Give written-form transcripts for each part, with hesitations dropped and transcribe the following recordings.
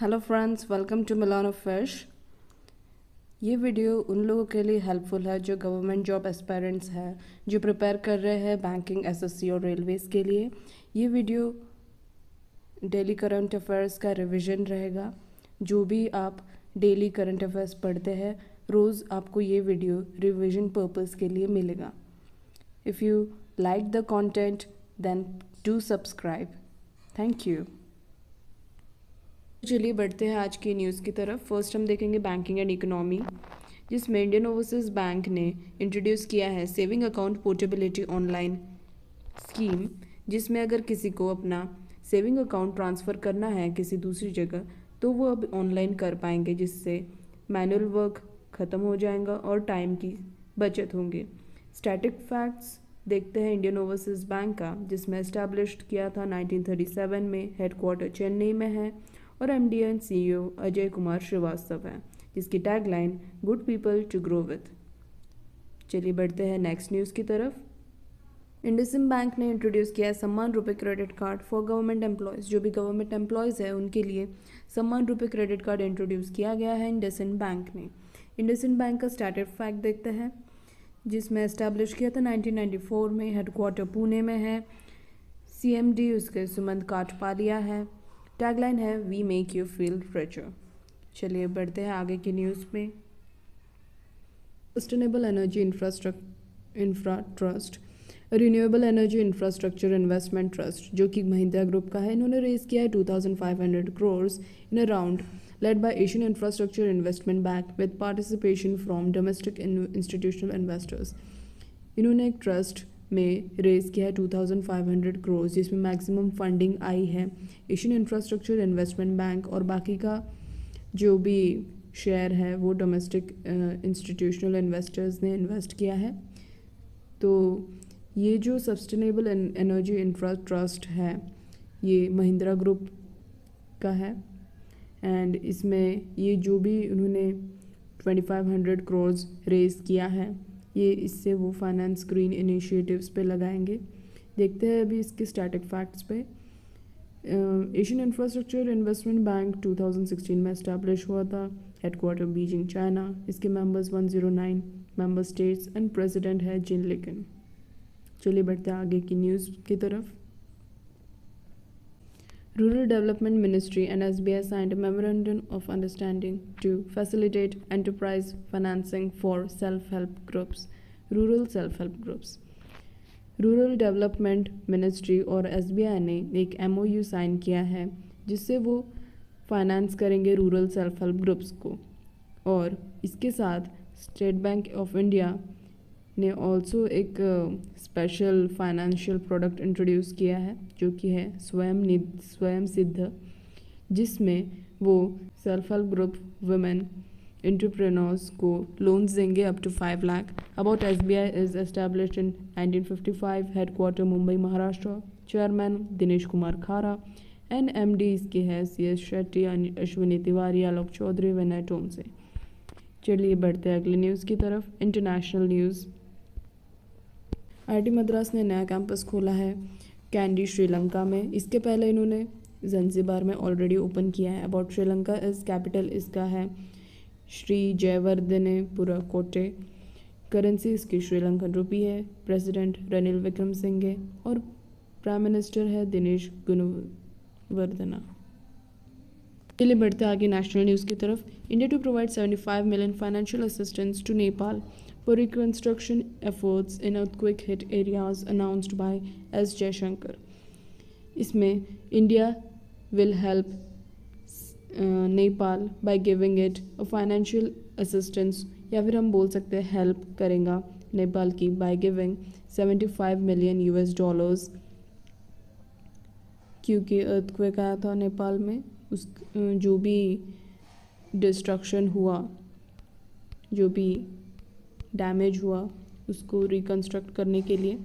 Hello friends, welcome to Milan of fish. ये video उन लोगों के लिए हेल्पफुल है जो गवर्नमेंट जॉब एस्पायरेंट्स हैं, जो प्रिपेयर कर रहे हैं बैंकिंग, एसएससी और रेलवेज़ के लिए। ये वीडियो डेली करंट अफेयर्स का रिवीजन रहेगा। जो भी आप डेली करंट अफेयर्स पढ़ते हैं, रोज़ आपको ये वीडियो रिवीजन पर्पस के लिए मिलेगा। If you like the content then do subscribe. Thank you. चलिए बढ़ते हैं आज की न्यूज़ की तरफ। फर्स्ट हम देखेंगे बैंकिंग एंड इकोनॉमी, जिसमें इंडियन ओवरसीज बैंक ने इंट्रोड्यूस किया है saving account portability online scheme, जिसमें अगर किसी को अपना सेविंग अकाउंट ट्रांसफ़र करना है किसी दूसरी जगह तो वो अब ऑनलाइन कर पाएंगे, जिससे मैनुअल वर्क ख़त्म हो जाएगा और टाइम की बचत होंगे। स्टैटिक फैक्ट्स देखते हैं इंडियन ओवरसीज बैंक का, जिसमें एस्टैब्लिश्ड किया था 1937 में, हेडक्वार्टर चेन्नई में है और MD and CEO Ajay Kumar Srivastava है, जिसकी tagline good people to grow with. चलिए बढ़ते हैं नेक्स्ट न्यूज़ की तरफ। इंडसइंड बैंक ने इंट्रोड्यूस किया है सम्मान रुपए credit card for government employees. जो भी गवर्नमेंट एम्प्लॉयज़ है उनके लिए सम्मान रुपए क्रेडिट कार्ड इंट्रोड्यूस किया गया है इंडसइंड बैंक ने। इंडसइंड बैंक का स्टैटिक फैक्ट देखते हैं, जिसमें एस्टैब्लिश किया था 1994 में, हेडक्वार्टर पुणे में है, सीएमडी उसके सुमंत काठपालिया है, टैगलाइन है we make you feel richer. चलिए बढ़ते हैं आगे की न्यूज़ में। Sustainable energy infra trust, renewable energy infrastructure investment trust, जो कि महिंद्रा ग्रुप का है, इन्होंने रेज किया है 2500 crores in a round led by Asian infrastructure investment bank with participation from domestic institutional investors. इन्होंने एक ट्रस्ट में रेज किया है 2500 crores, जिसमें मैक्सिमम फंडिंग आई है एशियन इंफ्रास्ट्रक्चर इन्वेस्टमेंट बैंक, और बाकी का जो भी शेयर है वो डोमेस्टिक इंस्टीट्यूशनल इन्वेस्टर्स ने इन्वेस्ट किया है। तो ये जो सस्टेनेबल एनर्जी इंफ्रा ट्रस्ट है ये महिंद्रा ग्रुप का है, एंड इसमें ये जो भी उन्होंने 2500 crores रेज किया है, ये इससे वो फाइनेंस ग्रीन इनिशिएटिव्स पे लगाएंगे। देखते हैं अभी इसके स्टैटिक फैक्ट्स पे। एशियन इंफ्रास्ट्रक्चर इन्वेस्टमेंट बैंक 2016 में एस्टैब्लिश हुआ था, हेडक्वार्टर बीजिंग चाइना। इसके members 109 member states and president है जिन लिकन। चलिए बढ़ते हैं आगे की न्यूज़ की तरफ। Rural Development Ministry and SBI signed a memorandum of understanding to facilitate enterprise financing for self-help groups. Rural self-help groups. Rural development ministry और एसबीआई ने एक एमओयू साइन किया है, जिससे वो फाइनेंस करेंगे रूरल सेल्फ हेल्प ग्रुप्स को। और इसके साथ स्टेट बैंक ऑफ इंडिया ने ऑल्सो एक स्पेशल फाइनेंशियल प्रोडक्ट इंट्रोड्यूस किया है, जो कि है स्वयं सिद्ध, जिसमें वो self help group women entrepreneurs को लोन्स देंगे up to 5 lakh. About SBI is established in 1955, headquarter Mumbai Maharashtra, chairman Dinesh Kumar Khara and MD इसके है CS शेट्टी, अश्विनी तिवारी, आलोक चौधरी, विनय टोमसे। चलिए बढ़ते हैं अगली न्यूज़ की तरफ। International news. IIT मद्रास ने नया कैंपस खोला है कैंडी श्रीलंका में। इसके पहले इन्होंने जंजीबार में ऑलरेडी ओपन किया है। अबाउट श्रीलंका इस कैपिटल इसका है श्री जयवर्धनेपुरा कोटे। करेंसी इसकी श्रीलंकन रुपी है। प्रेसिडेंट रनिल विक्रमसिंघे और प्राइम मिनिस्टर है दिनेश गुणवर्धना। चलिए बढ़ते आगे नेशनल न्यूज़ की तरफ। India to provide 75 million financial assistance to Nepal for reconstruction efforts in earthquake hit areas announced by S. Jaishankar. इसमें India will help Nepal by giving it a financial assistance, या फिर हम बोल सकते हैं हेल्प करेगा नेपाल की by giving 75 million US dollars, क्योंकि earthquake आया था नेपाल में, उस जो भी डिस्ट्रक्शन हुआ, जो भी डैमेज हुआ, उसको रिकन्स्ट्रक्ट करने के लिए।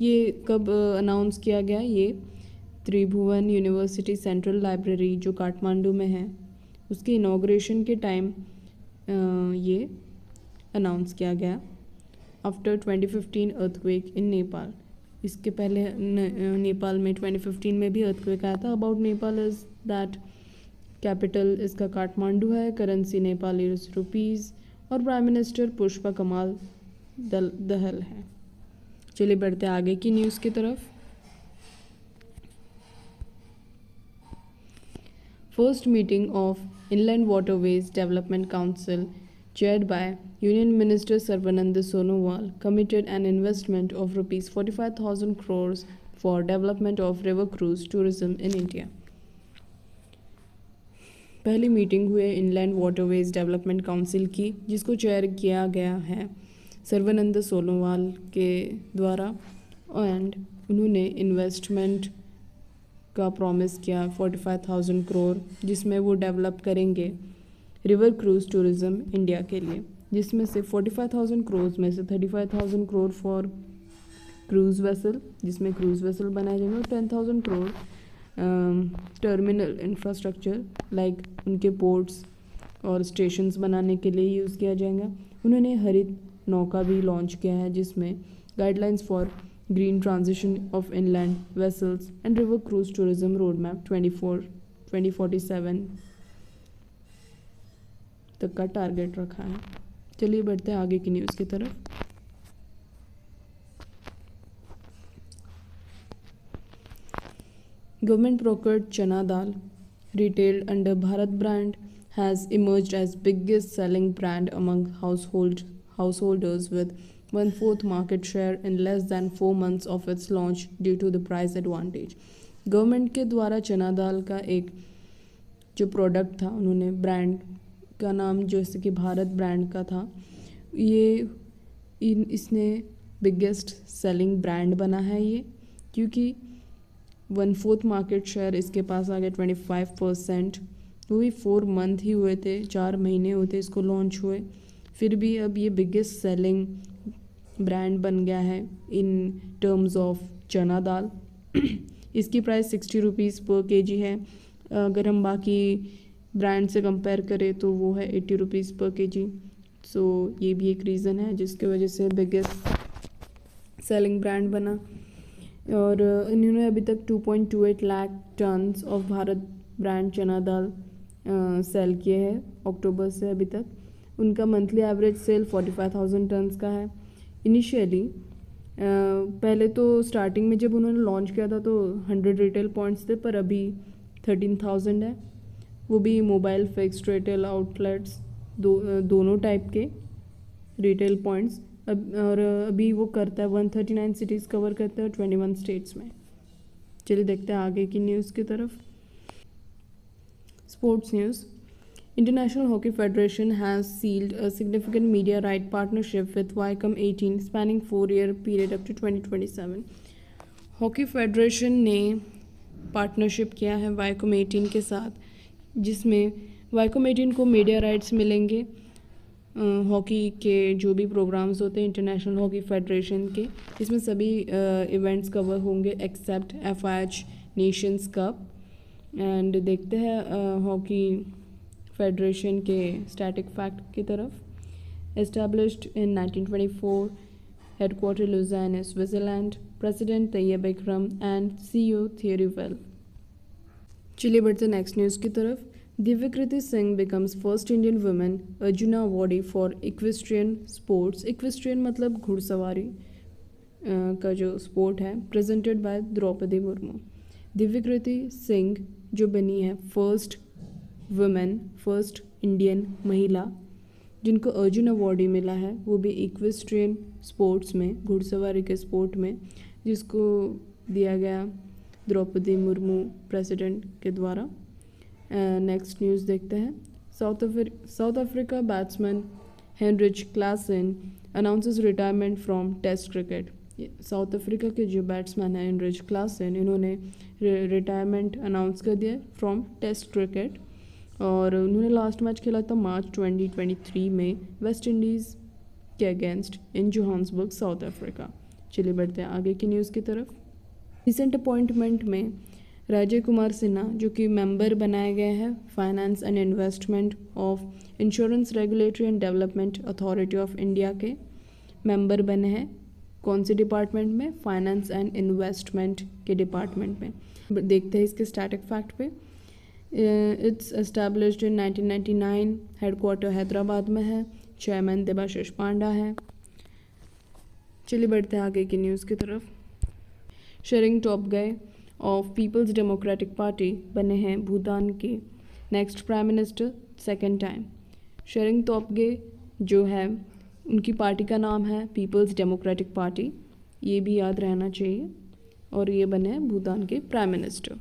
ये कब अनाउंस किया गया? ये त्रिभुवन यूनिवर्सिटी सेंट्रल लाइब्रेरी जो काठमांडू में है, उसके इनॉग्रेशन के टाइम ये अनाउंस किया गया आफ्टर 2015 अर्थक्वेक इन नेपाल। इसके पहले नेपाल में 2015 में भी अर्थक्वेक आया था। About Nepal is that capital इसका काठमांडू है, करेंसी नेपाली रुपीज़ और प्राइम मिनिस्टर पुष्पा कमाल दहल है। चलिए बढ़ते आगे की न्यूज़ की तरफ। First meeting of inland waterways development council chaired by Union Minister Sarbananda Sonowal committed an investment of rupees 45,000 crores for development of river cruise tourism in India. पहली मीटिंग हुई इनलैंड वाटरवेज डेवलपमेंट काउंसिल की, जिसको chair किया गया है सर्बानंद सोनोवाल के द्वारा, and उन्होंने इन्वेस्टमेंट का प्रॉमिस किया 45,000 करोड़, जिसमें वो डेवलप करेंगे रिवर क्रूज़ टूरिज़्म इंडिया के लिए, जिसमें से 45,000 करोड़ में से 35,000 करोड़ फॉर क्रूज़ वेसल, जिसमें क्रूज़ वेसल बनाए जाएंगे, और 10,000 करोड़ टर्मिनल इंफ्रास्ट्रक्चर लाइक उनके पोर्ट्स और स्टेशंस बनाने के लिए यूज़ किया जाएगा। उन्होंने हरित नौका भी लॉन्च किया है, जिसमें guidelines for green transition of inland vessels and river cruise tourism road map 2047 तक का टारगेट रखा है। चलिए बढ़ते हैं आगे की न्यूज़ की तरफ। गवर्नमेंट प्रोक्योर्ड चना दाल retailed under Bharat brand has emerged as biggest selling brand among householders with 1/4 market share in less than 4 months of its launch due to the price advantage. Government के द्वारा चना दाल का एक जो product था, उन्होंने brand का नाम जैसे कि भारत ब्रांड का था, ये इसने बिगेस्ट सेलिंग ब्रांड बना है ये, क्योंकि 1/4 मार्केट शेयर इसके पास आ गया 25%। वो भी 4 मंथ ही हुए थे, 4 महीने हुए थे इसको लॉन्च हुए, फिर भी अब ये बिगेस्ट सेलिंग ब्रांड बन गया है इन टर्म्स ऑफ चना दाल। इसकी प्राइस 60 रुपीज़ पर केजी है। अगर हम बाकी ब्रांड से कंपेयर करें तो वो है 80 रुपीज़ पर केजी। सो ये भी एक रीज़न है जिसकी वजह से बिगेस्ट सेलिंग ब्रांड बना। और इन्होंने अभी तक 2.28 lakh tons of Bharat brand चना दाल सेल किए हैं अक्टूबर से अभी तक। उनका मंथली एवरेज सेल 45,000 टन्स का है। इनिशियली पहले तो स्टार्टिंग में जब उन्होंने लॉन्च किया था तो 100 रिटेल पॉइंट्स थे, पर अभी 13,000 है, वो भी मोबाइल फिक्स्ड रिटेल आउटलेट्स दोनों टाइप के रिटेल पॉइंट्स। और अभी वो करता है 139 सिटीज़ कवर करता है 21 स्टेट्स में। चलिए देखते हैं आगे की न्यूज़ की तरफ। Sports news. International Hockey Federation has sealed a significant media right partnership with Viacom 18 spanning 4-year period up to 2027. Hockey federation ने पार्टनरशिप किया है Viacom 18 के साथ, जिसमें Viacom 18 को मीडिया राइट्स मिलेंगे हॉकी के जो भी प्रोग्राम्स होते हैं इंटरनेशनल हॉकी फेडरेशन के। इसमें सभी इवेंट्स कवर होंगे except FIH nations cup. And देखते हैं हॉकी फेडरेशन के स्टैटिक फैक्ट की तरफ। Established in 1924, headquarter Lausanne, Switzerland, president Tayyab Ikram and CEO Thierry Weil. चलिए बढ़ते नेक्स्ट न्यूज़ की तरफ। Divyakriti Singh becomes first Indian women Arjuna awardee for equestrian sports. Equestrian मतलब घुड़सवारी का जो स्पोर्ट है, प्रेजेंटेड बाय द्रौपदी मुर्मू। दिव्यकृति सिंह जो बनी है फर्स्ट वुमेन, फर्स्ट इंडियन महिला जिनको अर्जुन अवार्ड मिला है, वो भी इक्वेस्ट्रियन स्पोर्ट्स में, घुड़सवारी के स्पोर्ट में, जिसको दिया गया द्रौपदी मुर्मू प्रेसिडेंट के द्वारा। नेक्स्ट न्यूज़ देखते हैं। South Africa batsman Heinrich Klaasen announces retirement from test cricket. South Africa के जो बैट्समैन हैं हेनरिच क्लासन, इन्होंने रिटायरमेंट अनाउंस कर दिया फ्रॉम टेस्ट क्रिकेट। और उन्होंने लास्ट मैच खेला था मार्च 2023 में वेस्ट इंडीज़ के अगेंस्ट इन जोहान्सबर्ग, साउथ अफ्रीका। चलिए बढ़ते हैं आगे की न्यूज़ की तरफ। रिसेंट अपॉइंटमेंट में राजीव कुमार सिन्हा जो कि मेंबर बनाए गए हैं finance and investment of insurance regulatory and development authority of India के मेंबर बने हैं। कौन से डिपार्टमेंट में? फाइनेंस एंड इन्वेस्टमेंट के डिपार्टमेंट में। देखते हैं इसके स्टैटिक फैक्ट पे। It's established in 1999, headquarter Hyderabad में है, चेयरमैन देबाशीष पांडा है। चलिए बढ़ते हैं आगे की न्यूज़ की तरफ। Tshering Tobgay of People's Democratic Party बने हैं भूटान के next prime minister second time. Tshering Tobgay जो है उनकी पार्टी का नाम है पीपल्स डेमोक्रेटिक पार्टी, ये भी याद रहना चाहिए, और ये बने हैं भूटान के प्राइम मिनिस्टर।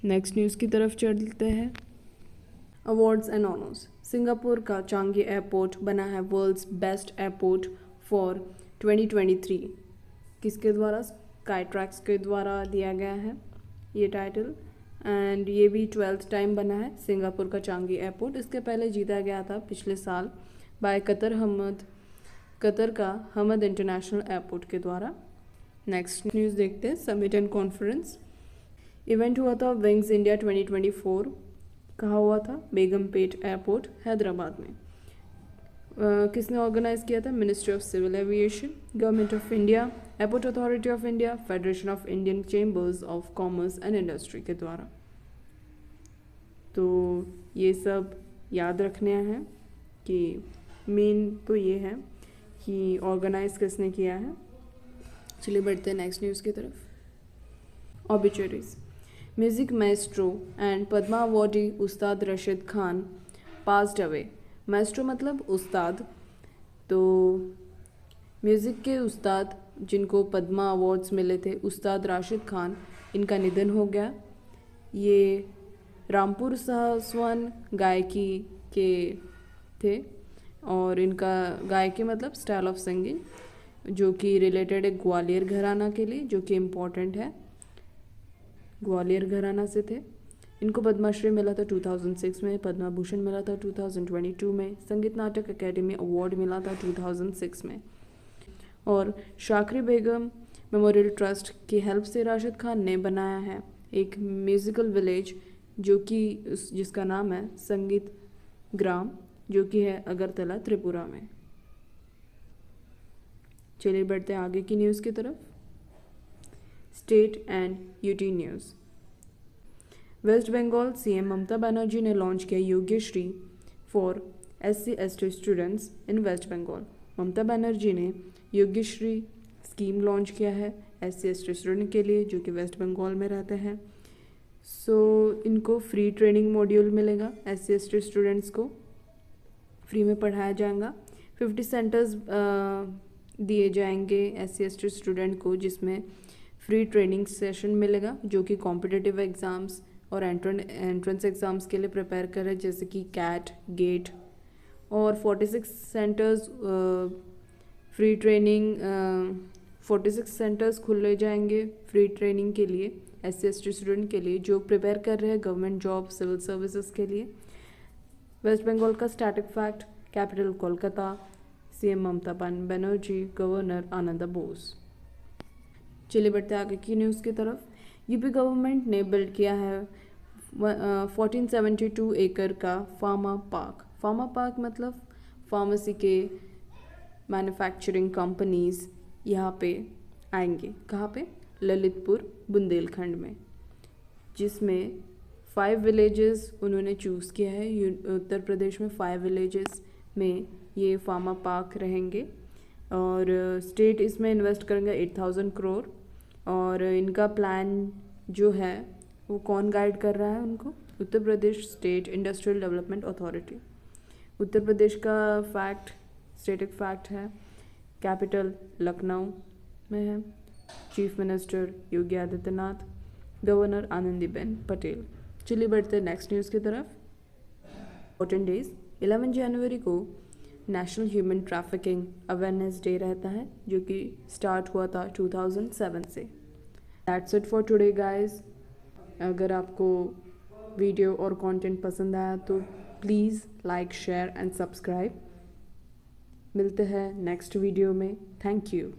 नेक्स्ट न्यूज़ की तरफ चलते हैं। Awards and honours. सिंगापुर का चांगी एयरपोर्ट बना है वर्ल्ड्स बेस्ट एयरपोर्ट फॉर 2023। किसके द्वारा? स्काईट्रैक्स के द्वारा दिया गया है ये टाइटल, एंड ये भी 12th टाइम बना है सिंगापुर का चांगी एयरपोर्ट। इसके पहले जीता गया था पिछले साल बाय कतर का हमद इंटरनेशनल एयरपोर्ट के द्वारा। नेक्स्ट न्यूज़ देखते हैं। Summit and conference. इवेंट हुआ था विंग्स इंडिया 2024। कहाँ हुआ था? बेगमपेट एयरपोर्ट हैदराबाद में। किसने ऑर्गेनाइज किया था? Ministry of Civil Aviation, Government of India, Airport Authority of India, Federation of Indian Chambers of Commerce and Industry के द्वारा। तो ये सब याद रखने हैं कि मेन तो ये है कि ऑर्गेनाइज किसने किया है। चलिए बढ़ते हैं नेक्स्ट न्यूज़ की तरफ। Obituaries. Music maestro and Padma awardee Ustad Rashid Khan passed away. Maestro मतलब उस्ताद, तो म्यूज़िक के उस्ताद जिनको पद्मा अवार्ड्स मिले थे, उस्ताद राशिद खान, इनका निधन हो गया। ये रामपुर सासवान गायकी के थे, और इनका गायकी मतलब स्टाइल ऑफ सिंगिंग जो कि रिलेटेड है ग्वालियर घराना के लिए, जो कि इम्पोर्टेंट है, ग्वालियर घराना से थे। इनको पद्मश्री मिला था 2006 में, पद्मा भूषण मिला था 2022 में, संगीत नाटक अकेडमी अवार्ड मिला था 2006 में। और शाकरी बेगम मेमोरियल ट्रस्ट की हेल्प से राशिद खान ने बनाया है एक म्यूज़िकल विलेज जो कि जिसका नाम है संगीत ग्राम, जो कि है अगरतला त्रिपुरा में। चलिए बढ़ते हैं आगे की न्यूज़ की तरफ। State and UT news. West Bengal CM Mamata Banerjee ने लॉन्च किया Yogyashree for SC/ST students in West Bengal. Mamata Banerjee ने योग्यश्री स्कीम लॉन्च किया है SC/ST स्टूडेंट के लिए जो कि वेस्ट बंगाल में रहते हैं। इनको फ्री ट्रेनिंग मॉड्यूल मिलेगा, SC/ST स्टूडेंट्स को फ्री में पढ़ाया जाएगा। 50 सेंटर्स दिए जाएंगे SC/ST स्टूडेंट को, जिसमें फ्री ट्रेनिंग सेशन मिलेगा जो कि कॉम्पिटिटिव एग्ज़ाम्स और एंट्रेंस एग्ज़ाम्स के लिए प्रिपेयर कर रहे हैं, जैसे कि कैट, गेट। और 46 सेंटर्स फ्री ट्रेनिंग 46 सेंटर्स खुले जाएंगे फ्री ट्रेनिंग के लिए SC/ST स्टूडेंट के लिए जो प्रिपेयर कर रहे हैं गवर्नमेंट जॉब, सिविल सर्विसेज के लिए। वेस्ट बंगाल का static fact. Capital Kolkata, CM Mamata Banerjee, governor Ananda Bose. चलिए बढ़ते आगे की न्यूज़ की तरफ। यूपी गवर्नमेंट ने बिल्ड किया है 1472 एकड़ का फार्मा पार्क। फार्मा पार्क मतलब फार्मेसी के मैन्युफैक्चरिंग कंपनीज यहाँ पे आएंगे। कहाँ पे? ललितपुर बुंदेलखंड में, जिसमें 5 विलेजेस उन्होंने चूज़ किया है। उत्तर प्रदेश में 5 विलेजेस में ये फार्मा पार्क रहेंगे और स्टेट इसमें इन्वेस्ट करेंगे 8000 करोड़। और इनका प्लान जो है वो कौन गाइड कर रहा है उनको? Uttar Pradesh state industrial development authority. Uttar Pradesh का फैक्ट, स्टेटिक फैक्ट है, कैपिटल लखनऊ में है, chief minister Yogi Adityanath, governor Anandiben Patel. चलिए बढ़ते हैं नेक्स्ट न्यूज़ की तरफ। Important days. 11 जनवरी को national human trafficking awareness day रहता है जो कि स्टार्ट हुआ था 2007 से। That's it for today guys. अगर आपको वीडियो और कंटेंट पसंद आया तो please like, share and subscribe. मिलते हैं नेक्स्ट वीडियो में। Thank you.